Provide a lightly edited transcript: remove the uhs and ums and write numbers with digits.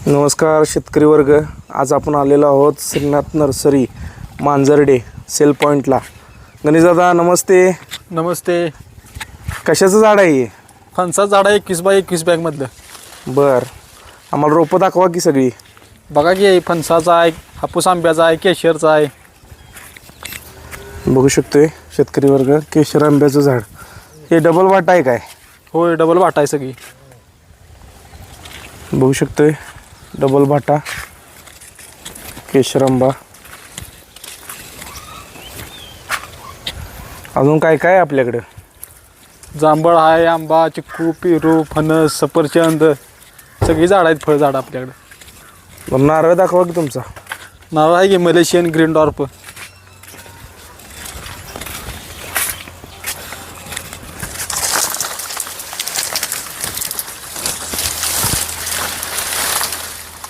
नमस्कार शेतकरी वर्ग. आज आपण आलेलो आहोत श्रीनाथ नर्सरी मांजर्डे सेल पॉईंटला. गणेश दादा नमस्ते. नमस्ते. कशाचं झाड आहे हे? फणसाचं झाड आहे 21x21 बॅगमधलं. बर, आम्हाला रोपं दाखवा की सगळी. बघा की हे फणसाचा आहे, हापूस आंब्याचा आहे, केशरचा आहे. बघू शकतोय शेतकरी वर्ग, केशर आंब्याचं झाड. हे डबल वाटा आहे काय? होय, डबल वाटा आहे सगळी. बघू शकतोय डबल भाटा केशर आंबा. अजून काय काय आपल्याकडे? जांभळ आहे, आंबा, चिक्कू, पेरू, फणस, सफरचंद सगळी झाड आहेत, फळझाड आपल्याकडे. नारळ दाखवा की तुमचा. नारळ आहे की मलेशियन ग्रीन डॉर्फ.